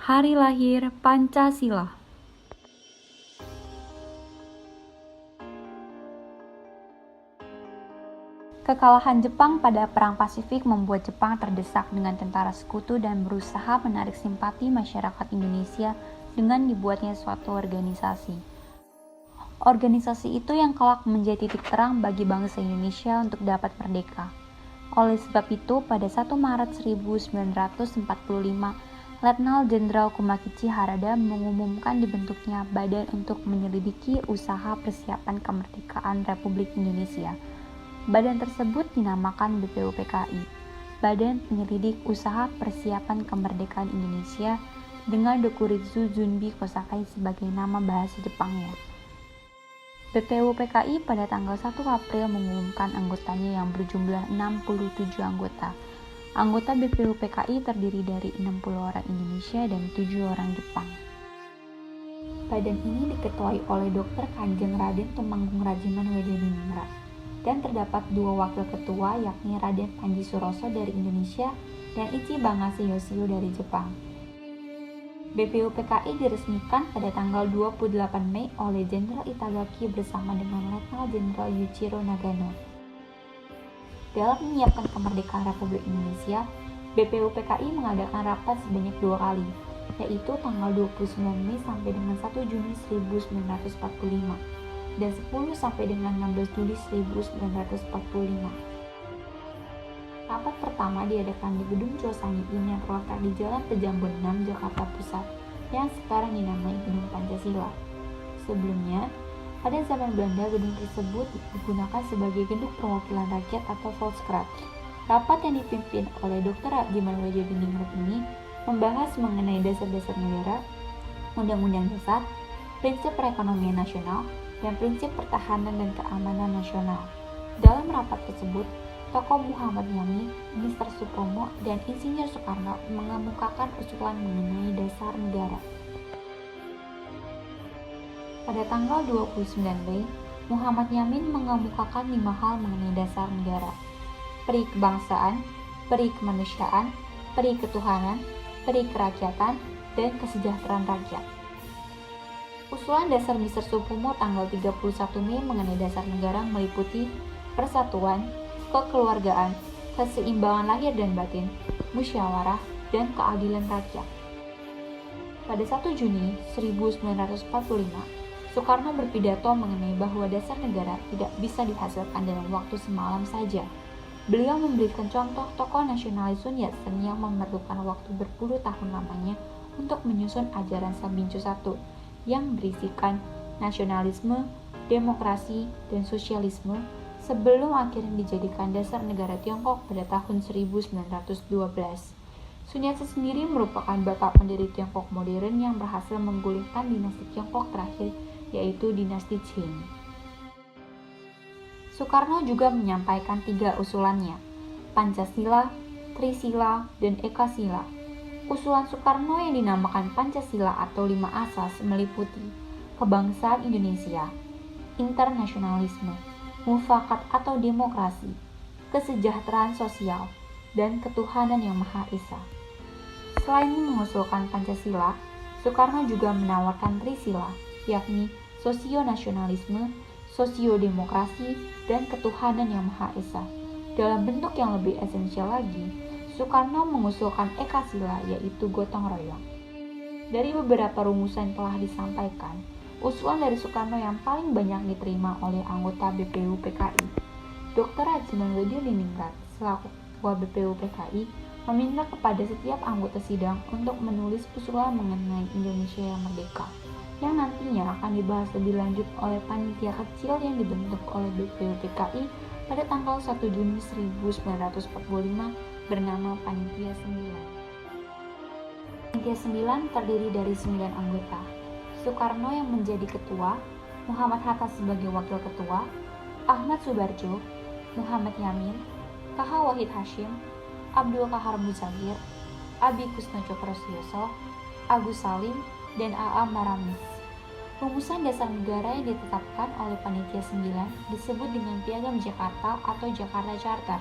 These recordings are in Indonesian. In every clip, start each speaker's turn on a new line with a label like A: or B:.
A: Hari lahir Pancasila. Kekalahan Jepang pada Perang Pasifik membuat Jepang terdesak dengan tentara sekutu dan berusaha menarik simpati masyarakat Indonesia dengan dibuatnya suatu organisasi. Organisasi itu yang kelak menjadi titik terang bagi bangsa Indonesia untuk dapat merdeka. Oleh sebab itu, pada 1 Maret 1945, Letnan Jenderal Kumakichi Harada mengumumkan dibentuknya Badan untuk menyelidiki usaha persiapan kemerdekaan Republik Indonesia. Badan tersebut dinamakan BPUPKI, Badan Penyelidik Usaha Persiapan Kemerdekaan Indonesia, dengan Dokuritsu Junbi Kosakai sebagai nama bahasa Jepangnya. BPUPKI pada tanggal 1 April mengumumkan anggotanya yang berjumlah 67 anggota. Anggota BPUPKI terdiri dari 60 orang Indonesia dan 7 orang Jepang. Badan ini diketuai oleh Dr. Kanjeng Raden Tumenggung Rajiman Wedediningrat, dan terdapat 2 wakil ketua, yakni Raden Panji Suroso dari Indonesia dan Ichi Bangase Yoshio dari Jepang. BPUPKI diresmikan pada tanggal 28 Mei oleh Jenderal Itagaki bersama dengan Letnan Jenderal Yuichiro Nagano. Dalam menyiapkan kemerdekaan Republik Indonesia, BPUPKI mengadakan rapat sebanyak 2 kali, yaitu tanggal 29 Mei sampai dengan 1 Juni 1945 dan 10 sampai dengan 16 Juli 1945. Rapat pertama diadakan di Gedung Chosangiin yang terletak di Jalan Pejambon 6, Jakarta Pusat, yang sekarang dinamai Gedung Pancasila. Sebelumnya, pada zaman Belanda, gedung tersebut digunakan sebagai Gedung Perwakilan Rakyat atau Volkskrant. Rapat yang dipimpin oleh Dr. Rajiman Wedediningrat ini membahas mengenai dasar-dasar negara, undang-undang dasar, prinsip perekonomian nasional, dan prinsip pertahanan dan keamanan nasional. Dalam rapat tersebut, tokoh Muhammad Yamin, Mr. Supomo, dan Insinyur Soekarno mengemukakan usulan mengenai dasar negara. Pada tanggal 29 Mei, Muhammad Yamin mengemukakan 5 hal mengenai dasar negara: peri kebangsaan, peri kemanusiaan, peri ketuhanan, peri kerakyatan, dan kesejahteraan rakyat. Usulan dasar Mr. Supomo tanggal 31 Mei mengenai dasar negara meliputi persatuan, kekeluargaan, keseimbangan lahir dan batin, musyawarah, dan keadilan rakyat. Pada 1 Juni 1945, Soekarno berpidato mengenai bahwa dasar negara tidak bisa dihasilkan dalam waktu semalam saja. Beliau memberikan contoh tokoh nasionalis Sun Yat-sen yang memerlukan waktu berpuluh tahun lamanya untuk menyusun ajaran Sabincu I yang berisikan nasionalisme, demokrasi, dan sosialisme sebelum akhirnya dijadikan dasar negara Tiongkok pada tahun 1912. Sun Yat-sen sendiri merupakan bapak pendiri Tiongkok modern yang berhasil menggulingkan dinasti Tiongkok terakhir, yaitu dinasti Qing. Soekarno juga menyampaikan 3 usulannya: Pancasila, Trisila, dan Ekasila. Usulan Soekarno yang dinamakan Pancasila atau 5 asas meliputi kebangsaan Indonesia, internasionalisme, mufakat atau demokrasi, kesejahteraan sosial, dan ketuhanan yang Maha Esa. Selain mengusulkan Pancasila, Soekarno juga menawarkan Trisila, yakni sosionasionalisme, sosiodemokrasi, dan ketuhanan yang Maha Esa. Dalam bentuk yang lebih esensial lagi, Soekarno mengusulkan Ekasila, yaitu gotong royong. Dari beberapa rumusan yang telah disampaikan, usulan dari Soekarno yang paling banyak diterima oleh anggota BPUPKI. Dr. Rajiman Wedediningrat selaku ketua BPUPKI meminta kepada setiap anggota sidang untuk menulis usulan mengenai Indonesia yang merdeka, yang nantinya akan dibahas lebih lanjut oleh panitia kecil yang dibentuk oleh BPUPKI pada tanggal 1 Juni 1945 bernama Panitia 9. Panitia 9 terdiri dari 9 anggota. Soekarno yang menjadi ketua, Muhammad Hatta sebagai wakil ketua, Ahmad Subarjo, Muhammad Yamin, KH Wahid Hashim, Abdul Qahar Muzagir, Abi Kusno Cokrosiyoso, Agus Salim, dan A.A. Maramis. Rumusan dasar negara yang ditetapkan oleh Panitia 9 disebut dengan Piagam Jakarta atau Jakarta Charter.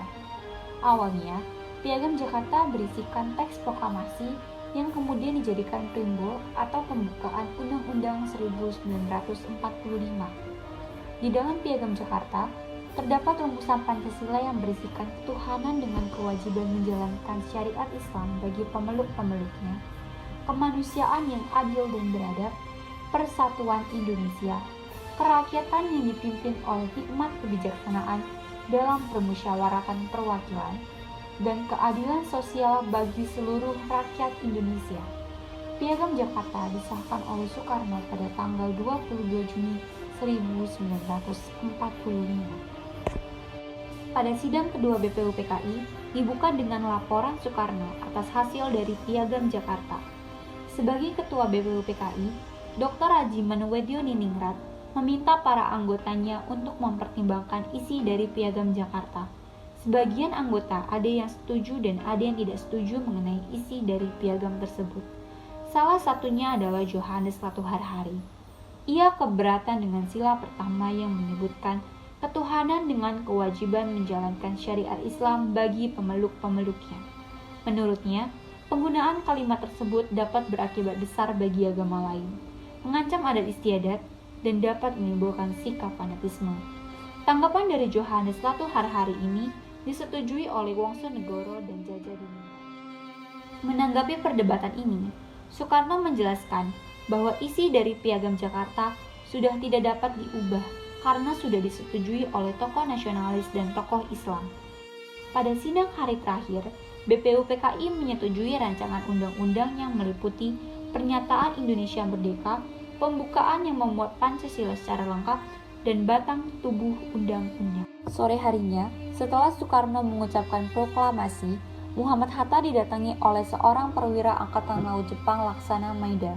A: Awalnya, Piagam Jakarta berisikan teks proklamasi yang kemudian dijadikan primbol atau pembukaan Undang-Undang 1945. Di dalam Piagam Jakarta, terdapat rumusan Pancasila yang berisikan ketuhanan dengan kewajiban menjalankan syariat Islam bagi pemeluk-pemeluknya, kemanusiaan yang adil dan beradab, persatuan Indonesia, kerakyatan yang dipimpin oleh hikmat kebijaksanaan dalam permusyawaratan perwakilan, dan keadilan sosial bagi seluruh rakyat Indonesia. Piagam Jakarta disahkan oleh Soekarno pada tanggal 22 Juni 1945. Pada sidang kedua BPUPKI dibuka dengan laporan Soekarno atas hasil dari Piagam Jakarta. Sebagai Ketua BPUPKI, Dr. Haji Manwedyo Niningrat meminta para anggotanya untuk mempertimbangkan isi dari Piagam Jakarta. Sebagian anggota ada yang setuju dan ada yang tidak setuju mengenai isi dari piagam tersebut. Salah satunya adalah Johannes Latu Harhari. Ia keberatan dengan sila pertama yang menyebutkan ketuhanan dengan kewajiban menjalankan syariat Islam bagi pemeluk-pemeluknya. Menurutnya, penggunaan kalimat tersebut dapat berakibat besar bagi agama lain, mengancam adat istiadat, dan dapat menimbulkan sikap fanatisme. Tanggapan dari Johannes Latu Harhari ini disetujui oleh Wongso Negoro dan Jaja Diningrat. Menanggapi perdebatan ini, Soekarno menjelaskan bahwa isi dari Piagam Jakarta sudah tidak dapat diubah karena sudah disetujui oleh tokoh nasionalis dan tokoh Islam. Pada sidang hari terakhir, BPUPKI menyetujui rancangan undang-undang yang meliputi pernyataan Indonesia Merdeka, pembukaan yang memuat Pancasila secara lengkap, dan batang tubuh undang-undang. Sore harinya, setelah Soekarno mengucapkan proklamasi, Muhammad Hatta didatangi oleh seorang perwira Angkatan Laut Jepang Laksana Maeda.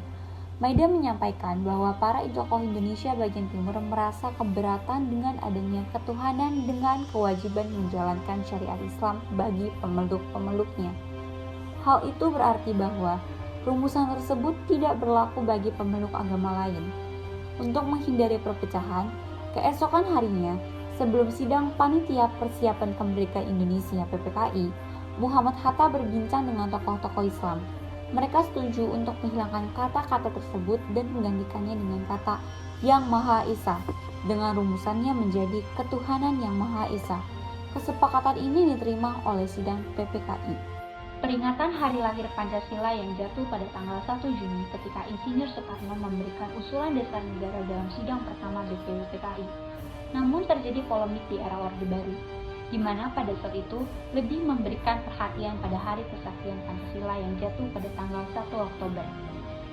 A: Maeda menyampaikan bahwa para tokoh Indonesia bagian timur merasa keberatan dengan adanya ketuhanan dengan kewajiban menjalankan syariat Islam bagi pemeluk-pemeluknya. Hal itu berarti bahwa rumusan tersebut tidak berlaku bagi pemeluk agama lain. Untuk menghindari perpecahan, keesokan harinya, sebelum sidang Panitia Persiapan Kemerdekaan Indonesia (PPKI), Muhammad Hatta berbincang dengan tokoh-tokoh Islam. Mereka setuju untuk menghilangkan kata-kata tersebut dan menggantikannya dengan kata Yang Maha Esa, dengan rumusannya menjadi Ketuhanan Yang Maha Esa. Kesepakatan ini diterima oleh sidang PPKI. Peringatan hari lahir Pancasila yang jatuh pada tanggal 1 Juni ketika Insinyur Soekarno memberikan usulan dasar negara dalam sidang pertama BPUPKI. Namun terjadi polemik di era Orde Baru, di mana pada saat itu lebih memberikan perhatian pada hari kesaktian Pancasila yang jatuh pada tanggal 1 Oktober.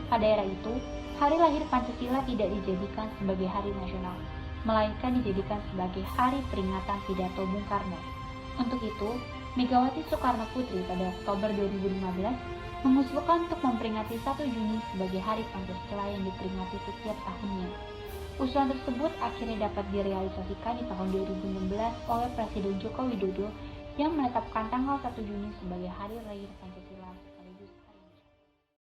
A: Pada era itu, hari lahir Pancasila tidak dijadikan sebagai hari nasional, melainkan dijadikan sebagai hari peringatan pidato Bung Karno. Untuk itu, Megawati Soekarno Putri pada Oktober 2015 mengusulkan untuk memperingati 1 Juni sebagai hari Pancasila yang diperingati setiap tahunnya. Usulan tersebut akhirnya dapat direalisasikan di tahun 2016 oleh Presiden Joko Widodo yang menetapkan tanggal 1 Juni sebagai hari lahir Pancasila.